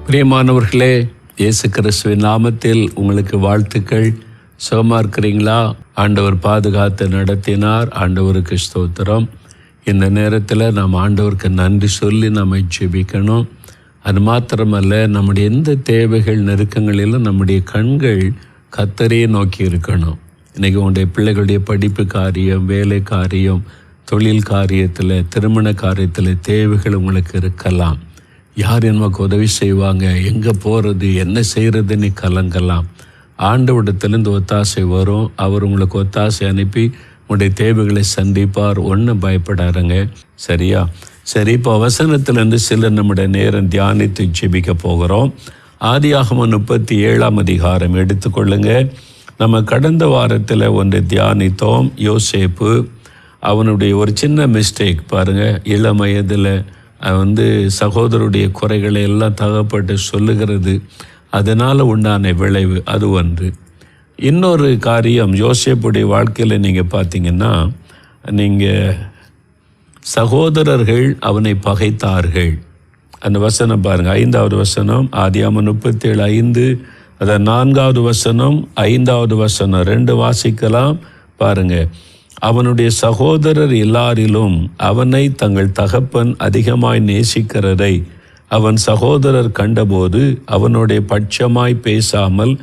பிரியமானவர்களே, இயேசு கிறிஸ்துவின் நாமத்தில் உங்களுக்கு வாழ்த்துக்கள். சுகமாக இருக்கிறீங்களா? ஆண்டவர் பாதுகாத்து நடத்தினார். ஆண்டவருக்கு ஸ்தோத்திரம். இந்த நேரத்தில் நாம் ஆண்டவருக்கு நன்றி சொல்லி நம்ம ஜெபிக்கணும். அது மாத்திரமல்ல, நம்முடைய எந்த தேவைகள் நெருக்கங்களிலும் நம்முடைய கண்கள் கர்த்தரையே நோக்கி இருக்கணும். இன்றைக்கி உங்களுடைய பிள்ளைகளுடைய படிப்பு காரியம், வேலை காரியம், தொழில் காரியத்தில், திருமண காரியத்தில் தேவைகள் உங்களுக்கு இருக்கலாம். யார் நமக்கு உதவி செய்வாங்க, எங்கே போகிறது, என்ன செய்கிறதுன்னு கலங்கலாம். ஆண்டவரிடத்திலிருந்து ஒத்தாசை வரும். அவர் உங்களுக்கு ஒத்தாசை அனுப்பி உங்களுடைய தேவைகளை சந்திப்பார். ஒன்றும் பயப்படாருங்க. சரியா? சரி, இப்போ வசனத்திலேருந்து சில நம்முடைய நேரம் தியானித்து ஜெபிக்க போகிறோம். ஆதியாகமம் 37ஆம் அதிகாரம் எடுத்துக்கொள்ளுங்க. நம்ம கடந்த வாரத்தில் ஒன்று தியானித்தோம். யோசேப்பு, அவனுடைய ஒரு சின்ன மிஸ்டேக் பாருங்கள். இளம் வயதில் சகோதரருடைய குறைகளை எல்லாம் தகப்பட்டு சொல்லுகிறது, அதனால் உண்டான விளைவு அது ஒன்று. இன்னொரு காரியம், யோசேப்புடைய வாழ்க்கையில் நீங்கள் பார்த்தீங்கன்னா, நீங்கள் சகோதரர்கள் அவனை பகைத்தார்கள். அந்த வசனம் பாருங்கள், 5வது வசனம், ஆதியாகமம் 37:5. அதான் 4வது வசனம், 5வது வசனம் 2 வாசிக்கலாம் பாருங்கள். அவனுடைய சகோதரர் எல்லாரிலும் அவனை தங்கள் தகப்பன் அதிகமாய் நேசிக்கிறதை அவன் சகோதரர் கண்டபோது அவனுடைய பட்சமாய் பேசாமல்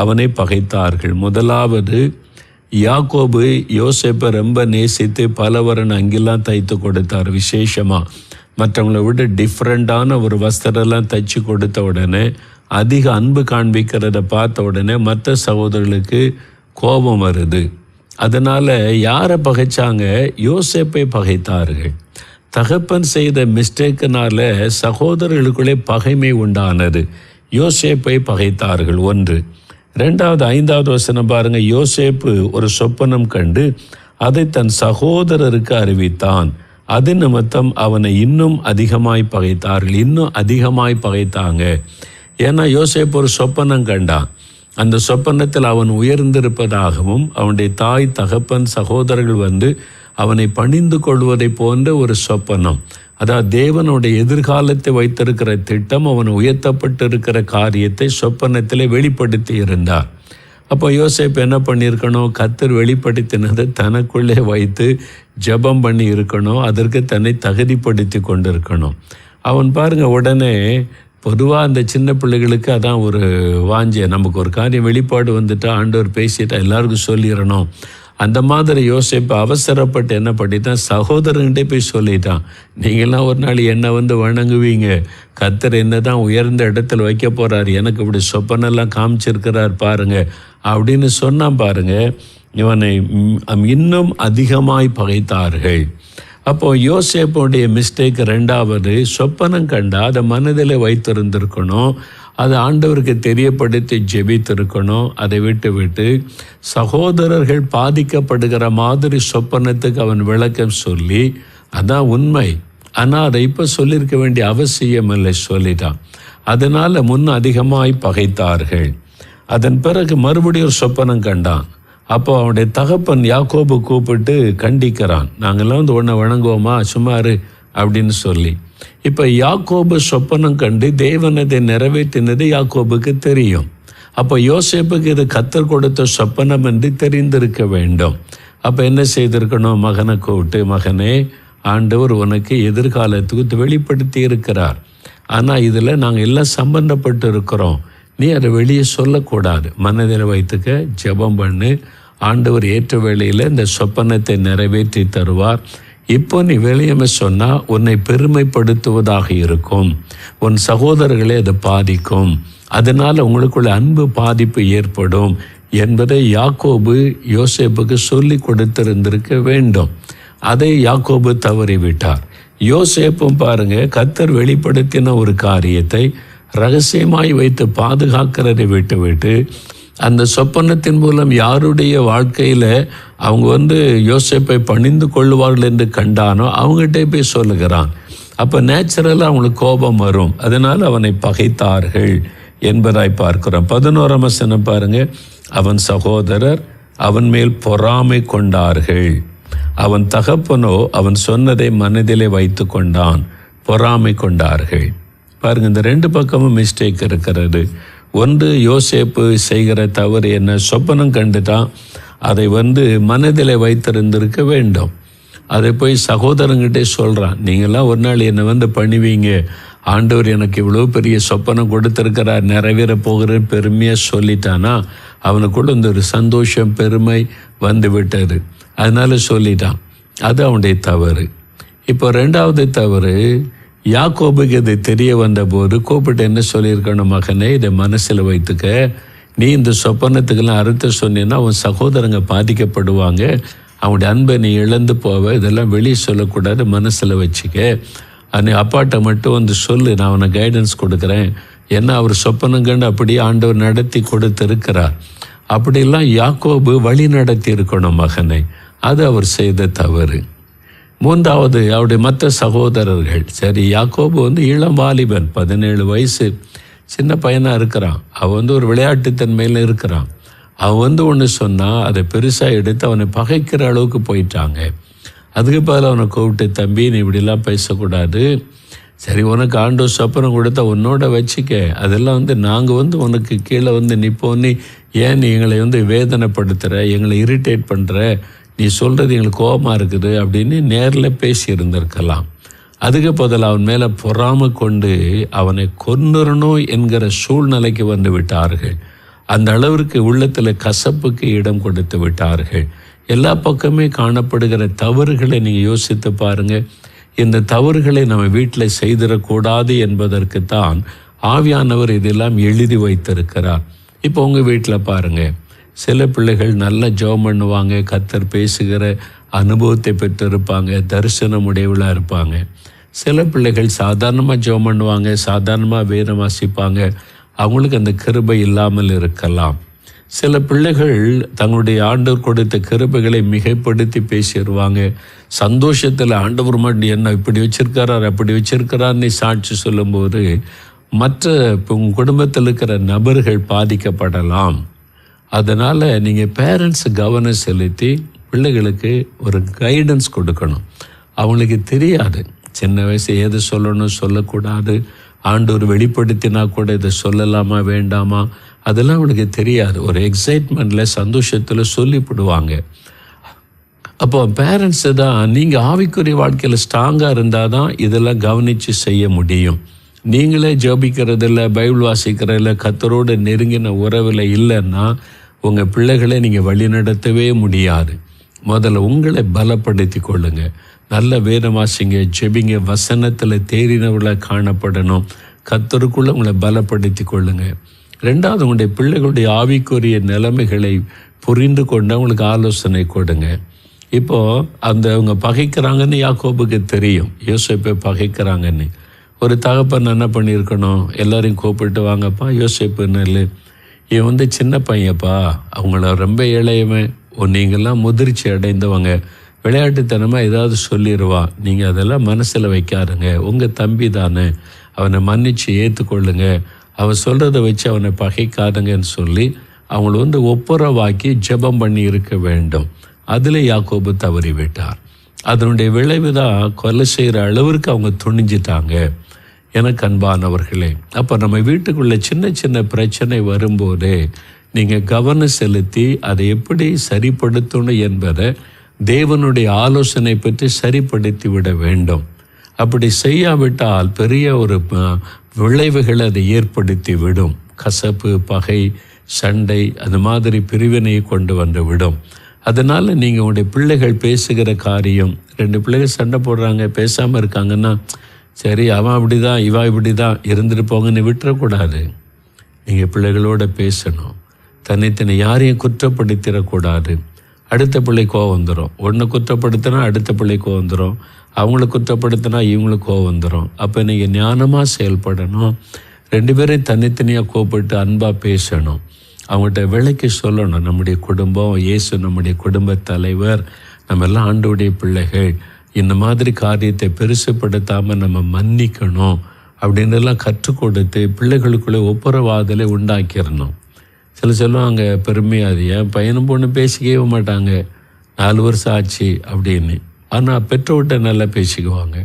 அவனை பகைத்தார்கள். முதலாவது, யாக்கோபு யோசேப்பை ரொம்ப நேசித்து பலவரன் அங்கெல்லாம் தைத்து கொடுத்தார். விசேஷமாக மற்றவங்களை விட டிஃப்ரெண்டான ஒரு வஸ்திரம்லாம் தைச்சி கொடுத்த உடனே, அதிக அன்பு காண்பிக்கிறத பார்த்த உடனே மற்ற சகோதரர்களுக்கு கோபம் வருது. அதனால் யாரை பகைச்சாங்க? யோசேப்பை பகைத்தார்கள். தகப்பன் செய்த மிஸ்டேக்குனால சகோதரர்களுக்குள்ளே பகைமை உண்டானது. யோசேப்பை பகைத்தார்கள். 1. 2வது 5வது வசனம் பாருங்கள். யோசேப்பு ஒரு சொப்பனம் கண்டு அதை தன் சகோதரருக்கு அறிவித்தான். அது நிமித்தம் அவனை இன்னும் அதிகமாய் பகைத்தார்கள். இன்னும் அதிகமாய் பகைத்தாங்க. ஏன்னா யோசேப்பு ஒரு சொப்பனம் கண்டான். அந்த சொப்பனத்தில் அவன் உயர்ந்திருப்பதாகவும் அவனுடைய தாய், தகப்பன், சகோதரர்கள் அவனை பணிந்து கொள்வதை போன்ற ஒரு சொப்பனம். அதாவது தேவனுடைய எதிர்காலத்தை வைத்திருக்கிற திட்டம், அவன் உயர்த்தப்பட்டிருக்கிற காரியத்தை சொப்பனத்தில் வெளிப்படுத்தி இருந்தார். அப்போ யோசேப்பு என்ன பண்ணியிருக்கணும்? கர்த்தர் வெளிப்படுத்தினதை தனக்குள்ளே வைத்து ஜெபம் பண்ணி இருக்கணும். அதற்கு தன்னை தகுதிப்படுத்தி கொண்டிருக்கணும். அவன் பாருங்கள், உடனே பொதுவாக அந்த சின்ன பிள்ளைகளுக்கு அதான் ஒரு வாஞ்சை. நமக்கு ஒரு காரியம் வெளிப்பாடு வந்துட்டா, ஆண்டவர் பேசிட்டா எல்லாருக்கும் சொல்லிடணும். அந்த மாதிரி யோசேப்பு அவசரப்பட்டு என்ன பண்ணிட்டான்? சகோதரன்கிட்டே போய் சொல்லிட்டான், நீங்கள்லாம் ஒரு நாள் என்னை வணங்குவீங்க, கர்த்தர் என்ன தான் உயர்ந்த இடத்துல வைக்க போகிறார், எனக்கு இப்படி சொப்பனெல்லாம் காமிச்சிருக்கிறார் பாருங்க அப்படின்னு சொன்னான். பாருங்க, இவனை இன்னும் அதிகமாய் பகைத்தார்கள். அப்போது யோசேப்புடைய மிஸ்டேக் 2வது, சொப்பனம் கண்டா அதை மனதில் வைத்திருந்திருக்கணும். அதை ஆண்டவருக்கு தெரியப்படுத்தி ஜெபித்திருக்கணும். அதை விட்டு சகோதரர்கள் பாதிக்கப்படுகிற மாதிரி சொப்பனத்துக்கு அவன் விளக்கம் சொல்லி, அதான் உண்மை, ஆனால் அதை இப்போ சொல்லியிருக்க வேண்டிய அவசியம் இல்லை, சொல்லிட்டான். அதனால் அதிகமாய் பகைத்தார்கள். அதன் பிறகு மறுபடியும் ஒரு சொப்பனம் கண்டான். அப்போ அவனுடைய தகப்பன் யாக்கோபு கூப்பிட்டு கண்டிக்கிறான், நாங்கள்லாம் உன்னை வணங்குவோமா, சும்மாரு அப்படின்னு சொல்லி. இப்போ யாக்கோபு சொப்பனம் கண்டு தேவன் அதை நிறைவேற்றினது யாக்கோபுக்கு தெரியும். அப்போ யோசேப்புக்கு இது கர்த்தர் கொடுத்த சொப்பனம் என்று தெரிந்திருக்க வேண்டும். அப்போ என்ன செய்திருக்கணும்? மகனை கூப்பிட்டு, மகனே, ஆண்டவர் உனக்கு எதிர்காலத்துக்கு வெளிப்படுத்தி இருக்கிறார், ஆனால் இதில் நாங்கள் எல்லாம் சம்பந்தப்பட்டு இருக்கிறோம், நீ அதை வெளியே சொல்லக்கூடாது, மனதில் வைத்துக்க, ஜெபம் பண்ணு, ஆண்டவர் ஏற்ற வேளையில் இந்த சொப்பனத்தை நிறைவேற்றி தருவார். இப்போ நீ வெளியே சொன்னால் உன்னை பெருமைப்படுத்துவதாக இருக்கும், உன் சகோதரர்களே அதை பாதிக்கும், அதனால் உங்களுக்குள்ள அன்பு பாதிப்பு ஏற்படும் என்பதை யாக்கோபு யோசேப்புக்கு சொல்லி கொடுத்திருந்திருக்க வேண்டும். அதை யாக்கோபு தவறிவிட்டார். யோசேப்பும் பாருங்க, கர்த்தர் வெளிப்படுத்தின ஒரு காரியத்தை ரகசியமாய் வைத்து பாதுகாக்கிறதை விட்டு அந்த சொப்பனத்தின் மூலம் யாருடைய வாழ்க்கையில் அவங்க யோசேப்பை பணிந்து கொள்ளுவார்கள் என்று கண்டானோ அவங்ககிட்ட போய் சொல்லுகிறான். அப்போ நேச்சுரலாக அவங்களுக்கு கோபம் வரும். அதனால் அவனை பகைத்தார்கள் என்பதாய் பார்க்கிறோம். 11ஆம் வசனம் பாருங்க. அவன் சகோதரர் அவன் மேல் பொறாமை கொண்டார்கள். அவன் தகப்பனோ அவன் சொன்னதை மனதிலே வைத்து கொண்டான், பொறாமை கொண்டார்கள். பாருங்கள், இந்த 2 பக்கமும் மிஸ்டேக் இருக்கிறது. ஒன்று, யோசேப்பு செய்கிற தவறு என்ன, சொப்பனம் கண்டுட்டான், அதை மனதில் வைத்திருந்திருக்க வேண்டும். அதை போய் சகோதரங்கிட்டே சொல்கிறான், நீங்களாம் ஒரு நாள் என்னை பண்ணுவீங்க, ஆண்டவர் எனக்கு இவ்வளோ பெரிய சொப்பனம் கொடுத்துருக்கிறார், நிறைவேற போகிற பெருமையாக சொல்லிட்டானா, அவனுக்குள்ள ஒரு சந்தோஷம் பெருமை வந்து விட்டது. அதனால சொல்லிட்டான். அது அவனுடைய தவறு. இப்போ 2வது தவறு, யாக்கோபுக்கு இது தெரிய வந்தபோது கூப்பிட்டு என்ன சொல்லியிருக்கணும், மகனே இதை மனசில் வைத்துக்க, நீ இந்த சொப்பனத்துக்கெல்லாம் அர்த்தம் சொன்னீன்னா அவன் சகோதரங்க பாதிக்கப்படுவாங்க, அவனுடைய அன்பை நீ இழந்து போவ, இதெல்லாம் வெளியே சொல்லக்கூடாது, மனசில் வச்சுக்க, நீ அப்பாட்ட மட்டும் சொல்லு, நான் அவனை கைடன்ஸ் கொடுக்குறேன். ஏன்னா அவர் சொப்பனம் கண்டு அப்படியே ஆண்டவர் நடத்தி கொடுத்திருக்கிறார். அப்படிலாம் யாக்கோபு வழி நடத்தி இருக்கணும் மகனை. அது அவர் செய்த தவறு. 3வது, அவருடைய மற்ற சகோதரர்கள். சரி, யாக்கோபு இளம் வாலிபன், 17 வயசு, சின்ன பையனாக இருக்கிறான். அவன் ஒரு விளையாட்டுத்தன்மையில் இருக்கிறான். அவன் ஒன்று சொன்னால் அதை பெருசாக எடுத்து அவனை பகைக்கிற அளவுக்கு போயிட்டாங்க. அதுக்கு பதில் அவனை கூப்பிட்டு, தம்பி நீ இப்படிலாம் பேசக்கூடாது, சரி உனக்கு ஆண்டவர் சொப்பனம் கொடுத்தா உன்னோட வச்சுக்க, அதெல்லாம் நாங்கள் உனக்கு கீழே நிற்போன்னு ஏன் நீ எங்களை வேதனைப்படுத்துகிற, எங்களை இரிட்டேட் பண்ணுற, நீ சொல்கிறது எங்களுக்கு கோபமாக இருக்குது அப்படின்னு நேரில் பேசியிருந்திருக்கலாம். அதுக்கு பதில் அவன் மேலே பொறாமை கொண்டு அவனை கொன்னுறணும் என்கிற சூழ்நிலைக்கு வந்து விட்டார்கள். அந்த அளவிற்கு உள்ளத்தில் கசப்புக்கு இடம் கொடுத்து விட்டார்கள். எல்லா பக்கமே காணப்படுகிற தவறுகளை நீங்கள் யோசித்து பாருங்கள். இந்த தவறுகளை நம்ம வீட்டில் செய்திடக்கூடாது என்பதற்குத்தான் ஆவியானவர் இதெல்லாம் எழுதி வைத்திருக்கிறார். இப்போ உங்கள் வீட்டில் பாருங்கள், சில பிள்ளைகள் நல்ல ஜெபம் பண்ணுவாங்க, கர்த்தர் பேசுகிற அனுபவத்தை பெற்றிருப்பாங்க, தரிசனம் உடையவளாக இருப்பாங்க. சில பிள்ளைகள் சாதாரணமாக ஜெபம் பண்ணுவாங்க, சாதாரணமாக வேதம் வாசிப்பாங்க, அவங்களுக்கு அந்த கிருபை இல்லாமல் இருக்கலாம். சில பிள்ளைகள் தங்களுடைய ஆண்டவர் கொடுத்த கிருபைகளை மிகைப்படுத்தி பேசிடுவாங்க. சந்தோஷத்தில் ஆண்டவர் மட்டும் என்ன இப்படி வச்சிருக்கிறார் அப்படி வச்சிருக்கிறார்னு சாட்சி சொல்லும்போது மற்ற உங்கள் குடும்பத்தில் இருக்கிற நபர்கள் பாதிக்கப்படலாம். அதனால் நீங்கள் பேரண்ட்ஸ் கவனம் செலுத்தி பிள்ளைகளுக்கு ஒரு கைடன்ஸ் கொடுக்கணும். அவங்களுக்கு தெரியாது, சின்ன வயசு எது சொல்லணும் சொல்லக்கூடாது, ஆண்டவர் வெளிப்படுத்தினா கூட இதை சொல்லலாமா வேண்டாமா, அதெல்லாம் அவனுக்கு தெரியாது. ஒரு எக்ஸைட்மெண்ட்டில் சந்தோஷத்தில் சொல்லிவிடுவாங்க. அப்போ பேரண்ட்ஸு தான், நீங்கள் ஆவிக்குரிய வாழ்க்கையில் ஸ்ட்ராங்காக இருந்தால் தான் இதெல்லாம் கவனித்து செய்ய முடியும். நீங்களே ஜெபிக்கிறதில்ல, பைபிள் வாசிக்கிறதில்ல, கர்த்தரோடு நெருங்கின உறவில் இல்லைன்னா உங்கள் பிள்ளைகளை நீங்கள் வழிநடத்தவே முடியாது. முதல்ல உங்களை பலப்படுத்தி கொள்ளுங்க. நல்ல வேதம் வாசிங்க, ஜெபிங்க, வசனத்தில் தேறினவர்களாக காணப்படணும். கர்த்தருக்குள்ளே உங்களை பலப்படுத்தி கொள்ளுங்க. 2வது, உங்களுடைய பிள்ளைகளுடைய ஆவிக்குரிய நிலைமைகளை புரிந்து கொண்டு அவங்களுக்கு ஆலோசனை கொடுங்க. இப்போது அவங்க பகைக்கிறாங்கன்னு யாக்கோபுக்கு தெரியும், யோசேப்பை பகைக்கிறாங்கன்னு. ஒரு தகப்பன் என்ன பண்ணியிருக்கணும், எல்லாரையும் கூப்பிட்டு வாங்கப்பா, யோசேப்பு நெல், இவன் சின்ன பையன்ப்பா, அவங்கள ரொம்ப இளையவன், நீங்கள்லாம் முதிர்ச்சி அடைந்தவங்க, விளையாட்டுத்தனமாக ஏதாவது சொல்லிடுவான், நீங்கள் அதெல்லாம் மனசில் வைக்காதுங்க, உங்கள் தம்பி தானே, அவனை மன்னித்து ஏற்றுக்கொள்ளுங்க, அவன் சொல்கிறத வச்சு அவனை பகைக்காதுங்கன்னு சொல்லி அவங்கள ஒப்புரவாக்கி ஜெபம் பண்ணி இருக்க வேண்டும். அதில் யாக்கோபு தவறி விட்டார். அதனுடைய விளைவு தான் கொலை செய்கிற அளவிற்கு அவங்க துணிஞ்சிட்டாங்க. எனக்கு அன்பானவர்களே, அப்போ நம்ம வீட்டுக்குள்ளே சின்ன சின்ன பிரச்சனை வரும்போதே நீங்கள் கவனம் செலுத்தி அதை எப்படி சரிப்படுத்தணும் என்பதை தேவனுடைய ஆலோசனை பற்றி சரிப்படுத்தி விட வேண்டும். அப்படி செய்யாவிட்டால் பெரிய ஒரு விளைவுகளை அதை ஏற்படுத்தி விடும். கசப்பு, பகை, சண்டை, அது மாதிரி பிரிவினையை கொண்டு வந்து விடும். அதனால் நீங்கள் உங்களுடைய பிள்ளைகள் பேசுகிற காரியம், 2 பிள்ளைகள் சண்டை போடுறாங்க, பேசாமல் இருக்காங்கன்னா, சரி அவன் அப்படி தான் இவா இப்படி தான் இருந்துட்டு போங்கன்னு விட்டுறக்கூடாது. நீங்கள் பிள்ளைகளோடு பேசணும். தனித்தனி யாரையும் குற்றப்படுத்திடக்கூடாது. அடுத்த பிள்ளை கோவம் வந்துடும். ஒன்றை குற்றப்படுத்தினா அடுத்த பிள்ளை கோவம் வந்துடும், அவங்கள குற்றப்படுத்தினா இவங்களுக்கு கோவம் வந்துடும். அப்போ நீங்கள் ஞானமாக செயல்படணும். 2 பேரையும் தனித்தனியாக கூப்பிட்டு அன்பாக பேசணும். அவங்கள்ட்ட விலைக்கு சொல்லணும், நம்முடைய குடும்பம், இயேசு நம்முடைய குடும்ப தலைவர், நம்ம எல்லாம் ஆண்டவருடைய பிள்ளைகள், இந்த மாதிரி காரியத்தை பெருசுப்படுத்தாமல் நம்ம மன்னிக்கணும் அப்படின்றலாம் கற்றுக் கொடுத்து பிள்ளைகளுக்குள்ளே ஒப்புரவாதலை உண்டாக்கிடணும். சொல்லுவாங்க பெருமையாது, என் பையனும் பொண்ணு பேசிக்கவே மாட்டாங்க, 4 வருஷம் ஆச்சு அப்படின்னு. ஆனால் பெற்றோர்கிட்ட நல்லா பேசிக்குவாங்க.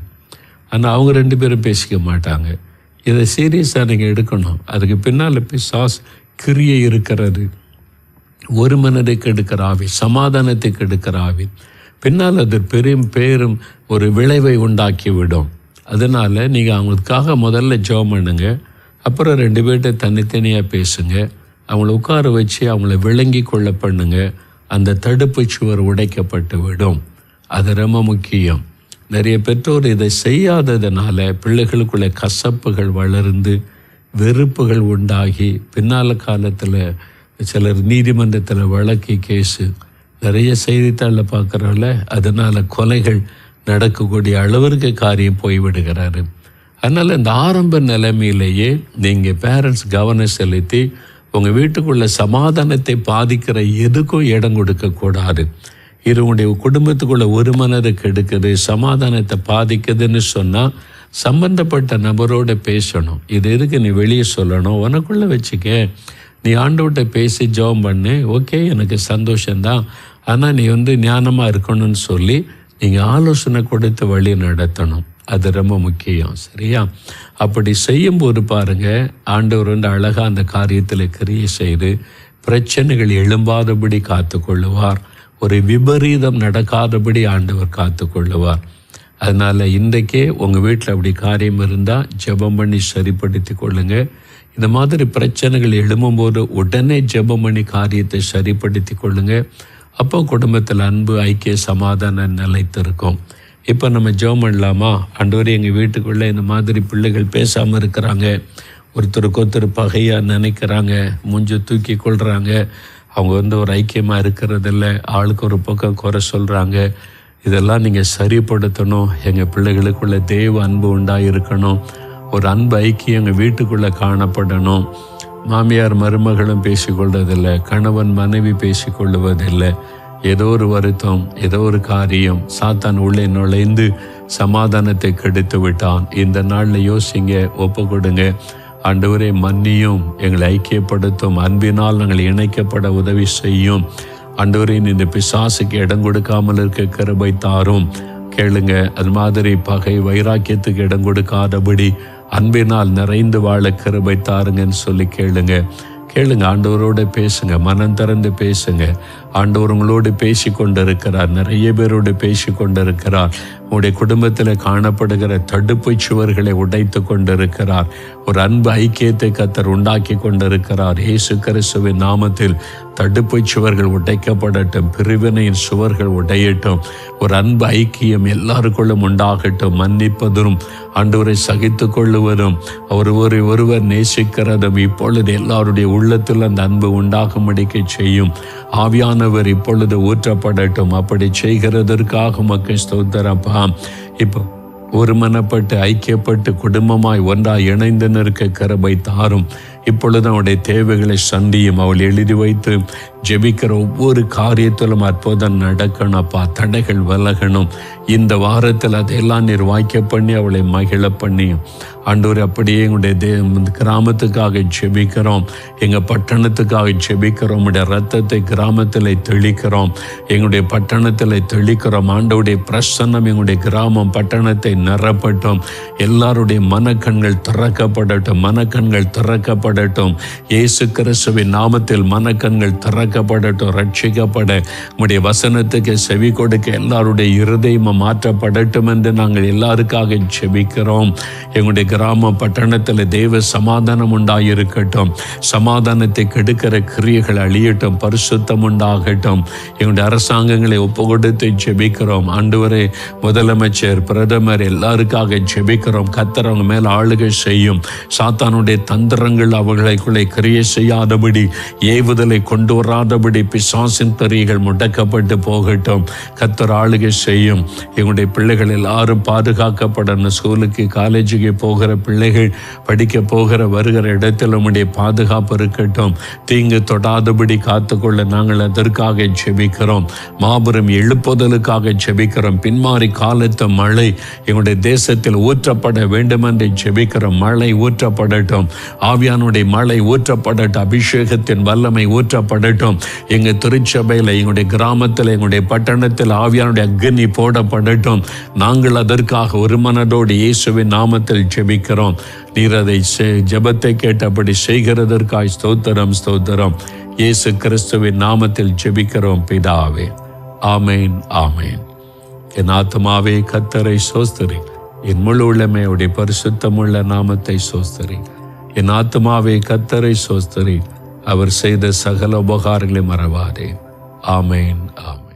ஆனால் அவங்க 2 பேரும் பேசிக்க மாட்டாங்க. இதை சீரியஸாக நீங்கள் எடுக்கணும். அதுக்கு பின்னால் பிசாசு கிரியை இருக்கிறது. ஒரு மனதை கெடுக்கிற ஆவி, சமாதானத்தை கெடுக்கிற ஆவி, பின்னால் அது பேரும் ஒரு விளைவை உண்டாக்கிவிடும். அதனால் நீங்கள் அவங்களுக்காக முதல்ல ஜெபம் பண்ணுங்க. அப்புறம் 2 பேர்கிட்ட தனித்தனியாக பேசுங்க. அவங்கள உட்கார வச்சு அவங்கள விளங்கி கொள்ள பண்ணுங்க. அந்த தடுப்பு சுவர் உடைக்கப்பட்டு விடும். அது ரொம்ப முக்கியம். நிறைய பெற்றோர் இதை செய்யாததுனால பிள்ளைகளுக்குள்ள கசப்புகள் வளர்ந்து வெறுப்புகள் உண்டாகி பின்னால் காலத்தில் சிலர் நீதிமன்றத்தில் வழக்கு கேஸு நிறைய செய்தித்தாளில் பார்க்குறோம்ல, அதனால் கொலைகள் நடக்கக்கூடிய அளவிற்கு காரியம் போய்விடுகிறாரு. அதனால் இந்த ஆரம்ப நிலைமையிலேயே நீங்கள் பேரண்ட்ஸ் கவனம் செலுத்தி உங்கள் வீட்டுக்குள்ள சமாதானத்தை பாதிக்கிற எதுக்கும் இடம் கொடுக்கக்கூடாது. உங்களுடைய குடும்பத்துக்குள்ள ஒரு மனதை கெடுக்குது, சமாதானத்தை பாதிக்குதுன்னு சொன்னால் சம்பந்தப்பட்ட நபரோட பேசணும். இது எதுக்கு நீ வெளியே சொல்லணும், உனக்குள்ளே வச்சுக்க. நீ ஆண்டவர்கிட்ட பேசி ஜெபம் பண்ணு, ஓகே எனக்கு சந்தோஷந்தான், ஆனால் நீ ஞானமாக இருக்கணும்னு சொல்லி நீங்கள் ஆலோசனை கொடுத்து வழி நடத்தணும். அது ரொம்ப முக்கியம். சரியா? அப்படி செய்யும்போது பாருங்கள், ஆண்டவர் அழகாக அந்த காரியத்தில் கிரியை செய்து பிரச்சனைகள் எழும்பாதபடி காத்து கொள்ளுவார். ஒரு விபரீதம் நடக்காதபடி ஆண்டவர் காத்து கொள்ளுவார். அதனால் இன்றைக்கே உங்கள் வீட்டில் அப்படி காரியம் இருந்தால் ஜெபம் பண்ணி சரிப்படுத்தி கொள்ளுங்க. இந்த மாதிரி பிரச்சனைகள் எழும்பும்போது உடனே ஜெபம் பண்ணி காரியத்தை சரிப்படுத்தி கொள்ளுங்க. அப்போ குடும்பத்தில் அன்பு, ஐக்கிய, சமாதானம் நிலைத்திருக்கும். இப்போ நம்ம ஜெபம் பண்ணலாமா? ஆண்டவரே, எங்கள் வீட்டுக்குள்ளே இந்த மாதிரி பிள்ளைகள் பேசாமல் இருக்கிறாங்க, ஒருத்தருக்கு ஒருத்தர் பகையாக நினைக்கிறாங்க, மூஞ்ச தூக்கி கொள்கிறாங்க, அவங்க ஒரு ஐக்கியமாக இருக்கிறதில்ல, ஆளுக்கு ஒரு பக்கம் குறை சொல்கிறாங்க, இதெல்லாம் நீங்கள் சரிப்படுத்தணும். எங்கள் பிள்ளைகளுக்குள்ளே தேவ அன்பு உண்டாயிருக்கணும். ஒரு அன்பு ஐக்கியம் எங்கள் வீட்டுக்குள்ளே காணப்படணும். மாமியார் மருமகளும் பேசிக்கொள்வதில்லை, கணவன் மனைவி பேசிக்கொள்வதில்லை. ஏதோ ஒரு வருத்தம், ஏதோ ஒரு காரியம், சாத்தான் உள்ளே நுழைந்து சமாதானத்தை கெடுத்து விட்டான். இந்த நாளில் யோசிங்க, ஒப்பு கொடுங்க. ஆண்டவரே, மன்னியும், எங்களை ஐக்கியப்படுத்தும், அன்பினால் நாங்கள் இணைக்கப்பட உதவி செய்யும். ஆண்டவரே, இந்த பிசாசுக்கு இடம் கொடுக்காமல் இருக்க கிருபை தாரும். கேளுங்க. அது மாதிரி பகை, வைராக்கியத்துக்கு இடம் கொடுக்காதபடி அன்பினால் நிறைந்து வாழ கிருபை தாருங்கன்னு சொல்லி கேளுங்க. ஆண்டவரோடு பேசுங்க, மனம் திறந்து பேசுங்க. ஆண்டவர் உங்களோடு பேசி கொண்டிருக்கிறார், நிறைய பேரோடு பேசி கொண்டிருக்கிறார். உங்களுடைய குடும்பத்தில் காணப்படுகிற தடுப்பு சுவர்களை உடைத்து கொண்டிருக்கிறார். ஒரு அன்பு ஐக்கியத்தை கர்த்தர் உண்டாக்கி கொண்டிருக்கிறார். இயேசு கிறிஸ்துவின் நாமத்தில் தடுப்பு சுவர்கள் உடைக்கப்படட்டும், பிரிவினையின் சுவர்கள் உடையட்டும். ஒரு அன்பு ஐக்கியம் எல்லாருக்குள்ளும் உண்டாகட்டும். மன்னிப்பதும், ஆண்டவரை சகித்து கொள்ளுவதும், ஒருவர் நேசிக்கிறதும் இப்பொழுது எல்லாருடைய உள்ளத்தில் அந்த அன்பு உண்டாகும்படிக்கு செய்யும். ஆவியானவர் இப்பொழுது ஊற்றப்படட்டும். அப்படி செய்கிறதற்காக உமக்கு ஸ்தோத்திரப்பா. இப்போ ஒருமனப்பட்டு ஐக்கியப்பட்டு குடும்பமாய் ஒன்றாய் இணைந்து நிற்க கிருபை தாரும். இப்பொழுது அவனுடைய தேவைகளை சந்தியும். அவள் எழுதி வைத்து ஜெபிக்கிற ஒவ்வொரு காரியத்திலும் அற்புதம் நடக்கணும்ப்பா. தடைகள் விலகணும். இந்த வாரத்தில் அதையெல்லாம் நீர் வாய்க்க பண்ணி அவளை மகிழ பண்ணியும். ஆண்டவர், அப்படியே எங்களுடைய கிராமத்துக்காக ஜெபிக்கிறோம், எங்கள் பட்டணத்துக்காக ஜெபிக்கிறோம். உடைய ரத்தத்தை கிராமத்தில் தெளிக்கிறோம், எங்களுடைய பட்டணத்தில் தெளிக்கிறோம். ஆண்டவருடைய பிரசன்னம் எங்களுடைய கிராமம் பட்டணத்தை நிரப்பட்டும். எல்லாருடைய மனக்கண்கள் திறக்கப்படட்டும், மனக்கண்கள் திறக்கப்படட்டும். இயேசு கிறிஸ்துவின் நாமத்தில் மனக்கண்கள் திறக்கப்படட்டும். ரட்சிக்கப்பட உடைய வசனத்துக்கு செவி கொடுக்க எல்லாருடைய இருதயமும் மாற்றப்படட்டும் என்று நாங்கள் எல்லாருக்காக ஜெபிக்கிறோம். எங்களுடைய கிராம பட்டணத்தில் தேவ சமாதானம் உண்டாயிருக்கட்டும். சமாதானத்தை கெடுக்கிற கிரியைகள் அழியட்டும், பரிசுத்தம் உண்டாகட்டும். எங்களுடைய அரசாங்கங்களை ஒப்பு கொடுத்து ஜெபிக்கிறோம். ஆண்டவரே, முதலமைச்சர், பிரதமர் எல்லாருக்காக ஜெபிக்கிறோம். கர்த்தர் அவங்க மேல் ஆளுகை செய்யும். சாத்தானுடைய தந்திரங்கள் அவர்களுக்குள்ளே கிரியை செய்யாதபடி, ஏவுதலை கொண்டு வராதபடி பிசாசின் தறிகள் முடக்கப்பட்டு போகட்டும். கர்த்தர் ஆளுகை செய்யும். எங்களுடைய பிள்ளைகள் எல்லாரும் பாதுகாக்கப்படணும். ஸ்கூலுக்கு, காலேஜுக்கு போகிற பிள்ளைகள், படிக்க போகிற வருகிற இடத்தில் உம்முடைய பாதுகாப்பு இருக்கட்டும். தீங்கு தொடாதபடி காத்துக்கொள்ள நாங்கள் அதற்காக ஜெபிக்கிறோம். மாபெரும் எழுப்புதலுக்காக ஜெபிக்கிறோம். பின்மாறி காலத்து மழை எங்களுடைய தேசத்தில் ஊற்றப்பட வேண்டும் என்று ஜெபிக்கிறோம். மழை ஊற்றப்படட்டும். ஆவியானுடைய உம்முடைய மழை ஊற்றப்படட்டும், அபிஷேகத்தின் வல்லமை ஊற்றப்படட்டும். எங்கள் திருச்சபையில், எங்களுடைய கிராமத்தில், எங்களுடைய பட்டணத்தில் ஆவியானுடைய அக்னி போடப்படட்டும். நாங்கள் அதற்காக ஒரு மனதோடு இயேசுவின் நாமத்தில் ஜெபிக்கிறோம். நீர் அதை ஜெபத்தை கேட்டபடி செய்கிறதற்காய் ஸ்தோத்திரம், ஸ்தோத்திரம். இயேசு கிறிஸ்துவின் நாமத்தில் ஜெபிக்கிறோம் பிதாவே. ஆமேன், ஆமேன். என் ஆத்துமாவே கர்த்தரை சோஸ்தரி, என் முழு உள்ளமே அவருடைய பரிசுத்தமுள்ள நாமத்தை சோஸ்தரி. என் ஆத்துமாவே கர்த்தரை சோஸ்தரி, அவர் செய்த சகல உபகாரங்களை மறவாதே. ஆமேன், ஆமேன்.